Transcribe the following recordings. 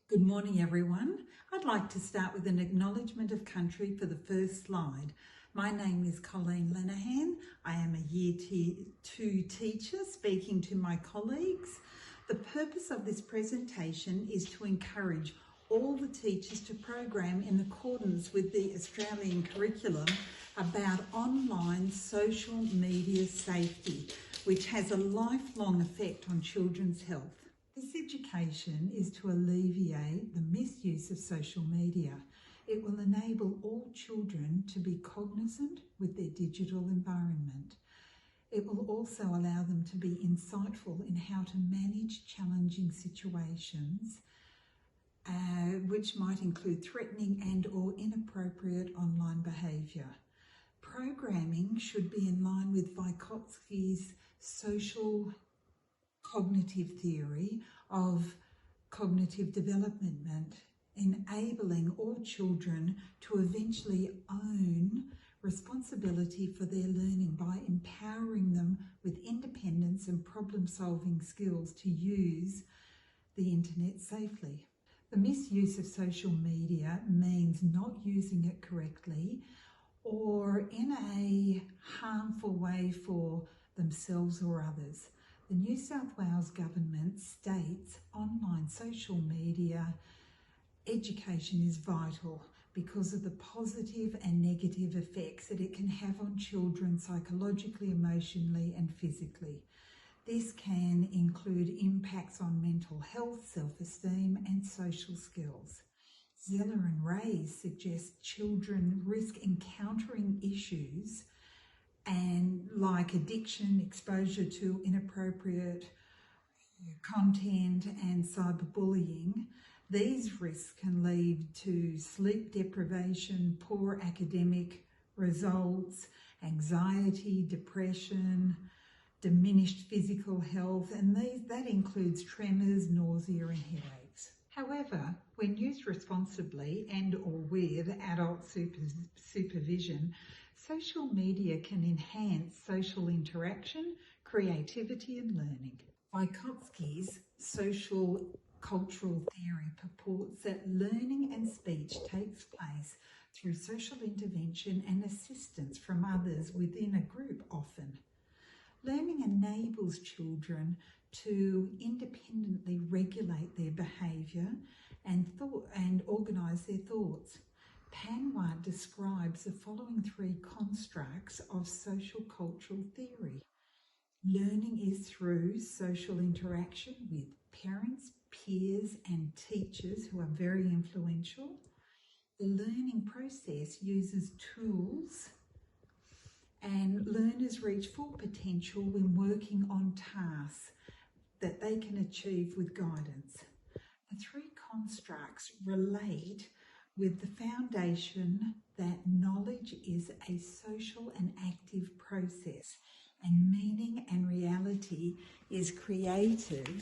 Good morning, everyone. I'd like to start with an acknowledgement of country for the first slide. My name is Colleen Lenehan. I am a Year 2 teacher speaking to my colleagues. The purpose of this presentation is to encourage all the teachers to program in accordance with the Australian curriculum about online social media safety, which has a lifelong effect on children's health. This education is to alleviate the misuse of social media. It will enable all children to be cognizant with their digital environment. It will also allow them to be insightful in how to manage challenging situations, which might include threatening and/or inappropriate online behaviour. Programming should be in line with Vygotsky's social cognitive theory of cognitive development, enabling all children to eventually own responsibility for their learning by empowering them with independence and problem-solving skills to use the internet safely. The misuse of social media means not using it correctly or in a harmful way for themselves or others. The New South Wales Government states online social media education is vital because of the positive and negative effects that it can have on children psychologically, emotionally and physically. This can include impacts on mental health, self-esteem and social skills. Zeller and Ray suggest children risk encountering issues and like addiction, exposure to inappropriate content and cyberbullying. These risks can lead to sleep deprivation, poor academic results, anxiety, depression, diminished physical health, and that includes tremors, nausea and headaches. However, when used responsibly and/or with adult supervision, social media can enhance social interaction, creativity and learning. Vygotsky's social cultural theory purports that learning and speech takes place through social intervention and assistance from others within a group often. Learning enables children to independently regulate their behaviour and organise their thoughts. Panward describes the following three constructs of social cultural theory. Learning is through social interaction with parents, peers and teachers who are very influential. The learning process uses tools and learners reach full potential when working on tasks that they can achieve with guidance. The three constructs relate with the foundation that knowledge is a social and active process and meaning and reality is created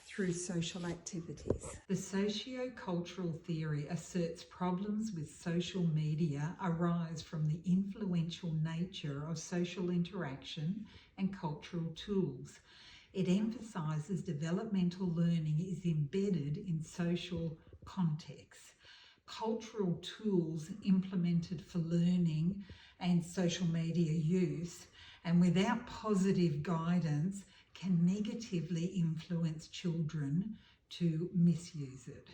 through social activities. The socio-cultural theory asserts problems with social media arise from the influential nature of social interaction and cultural tools. It emphasises developmental learning is embedded in social contexts. Cultural tools implemented for learning and social media use and without positive guidance can negatively influence children to misuse it.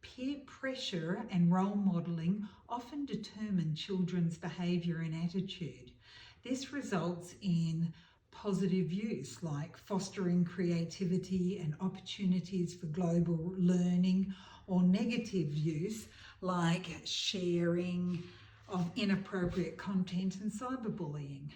Peer pressure and role modelling often determine children's behaviour and attitude. This results in positive use like fostering creativity and opportunities for global learning, or negative use like sharing of inappropriate content and cyberbullying.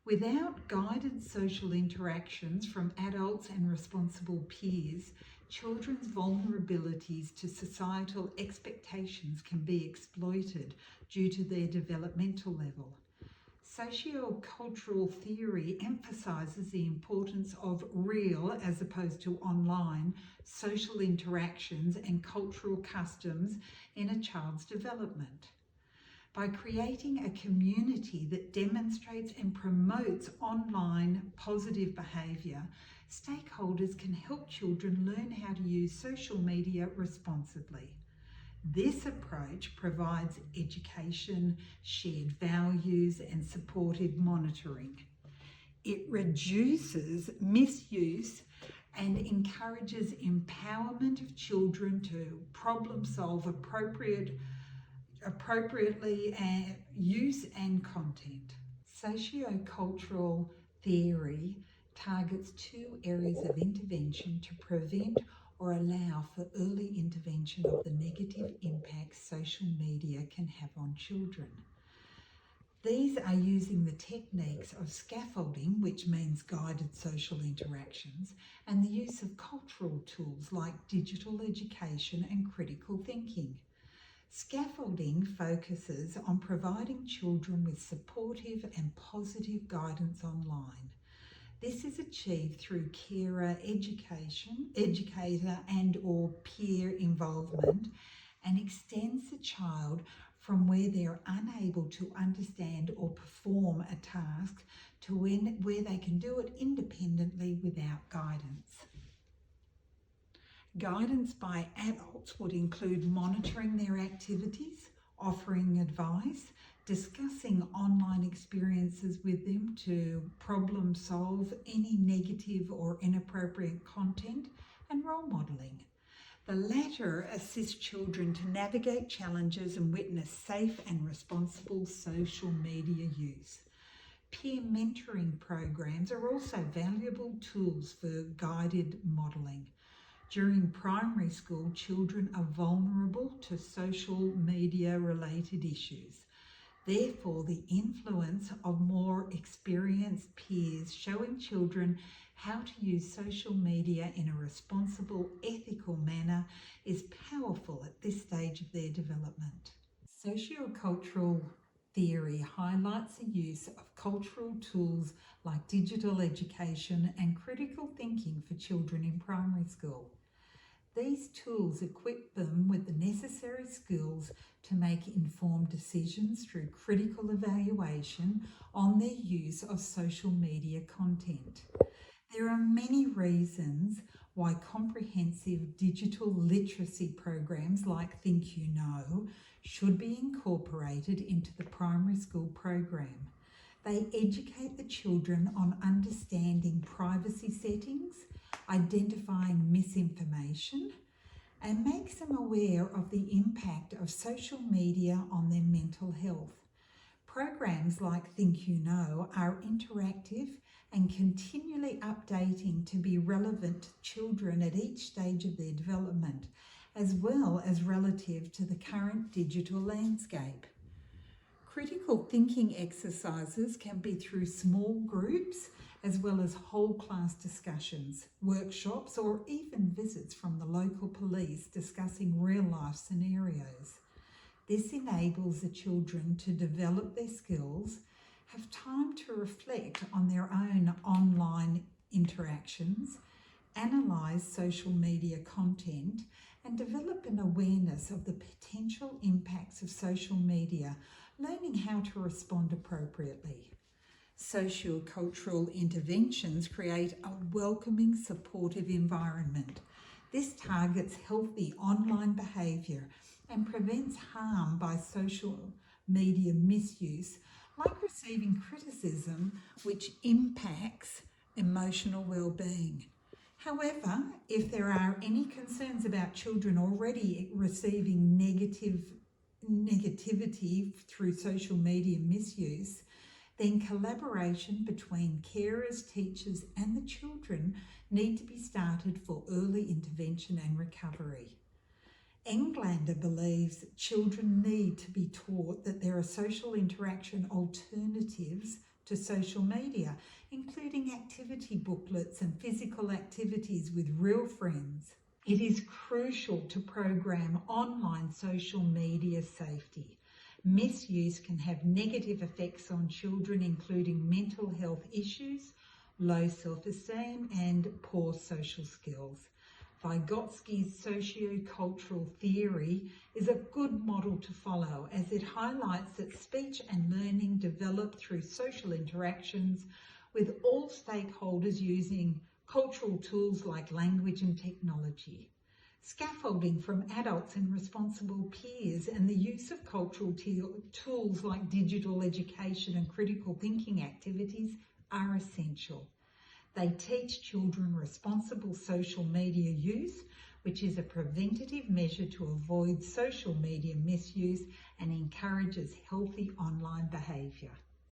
Without guided social interactions from adults and responsible peers, children's vulnerabilities to societal expectations can be exploited due to their developmental level. Sociocultural theory emphasises the importance of real, as opposed to online, social interactions and cultural customs in a child's development. By creating a community that demonstrates and promotes online positive behaviour, Stakeholders can help children learn how to use social media responsibly. This approach provides education, shared values, and supportive monitoring. It reduces misuse and encourages empowerment of children to problem solve appropriately use and content. Sociocultural theory targets two areas of intervention to prevent or allow for early intervention of the negative impacts social media can have on children. These are using the techniques of scaffolding, which means guided social interactions, and the use of cultural tools like digital education and critical thinking. Scaffolding focuses on providing children with supportive and positive guidance online. This is achieved through carer educator and/or peer involvement, and extends the child from where they're unable to understand or perform a task to where they can do it independently without guidance. Guidance by adults would include monitoring their activities, offering advice, discussing online experiences with them to problem solve any negative or inappropriate content, and role modelling. The latter assists children to navigate challenges and witness safe and responsible social media use. Peer mentoring programs are also valuable tools for guided modelling. During primary school, children are vulnerable to social media related issues. Therefore, the influence of more experienced peers showing children how to use social media in a responsible, ethical manner is powerful at this stage of their development. Sociocultural theory highlights the use of cultural tools like digital education and critical thinking for children in primary school. These tools equip them with the necessary skills to make informed decisions through critical evaluation on their use of social media content. There are many reasons why comprehensive digital literacy programs like Think You Know should be incorporated into the primary school program. They educate the children on understanding privacy settings, identifying misinformation, and makes them aware of the impact of social media on their mental health. Programs like Think You Know are interactive and continually updating to be relevant to children at each stage of their development, as well as relative to the current digital landscape. Critical thinking exercises can be through small groups, as well as whole class discussions, workshops, or even visits from the local police discussing real life scenarios. This enables the children to develop their skills, have time to reflect on their own online interactions, analyse social media content, and develop an awareness of the potential impacts of social media, learning how to respond appropriately. Sociocultural interventions create a welcoming, supportive environment. This targets healthy online behaviour and prevents harm by social media misuse, like receiving criticism, which impacts emotional well-being. However, if there are any concerns about children already receiving negativity through social media misuse, then collaboration between carers, teachers and the children need to be started for early intervention and recovery. Englander believes children need to be taught that there are social interaction alternatives to social media, including activity booklets and physical activities with real friends. It is crucial to program online social media safety. Misuse can have negative effects on children, including mental health issues, low self-esteem and poor social skills. Vygotsky's sociocultural theory is a good model to follow, as it highlights that speech and learning develop through social interactions with all stakeholders using cultural tools like language and technology, scaffolding from adults and responsible peers, and the use of cultural tools like digital education and critical thinking activities are essential. They teach children responsible social media use, which is a preventative measure to avoid social media misuse and encourages healthy online behaviour.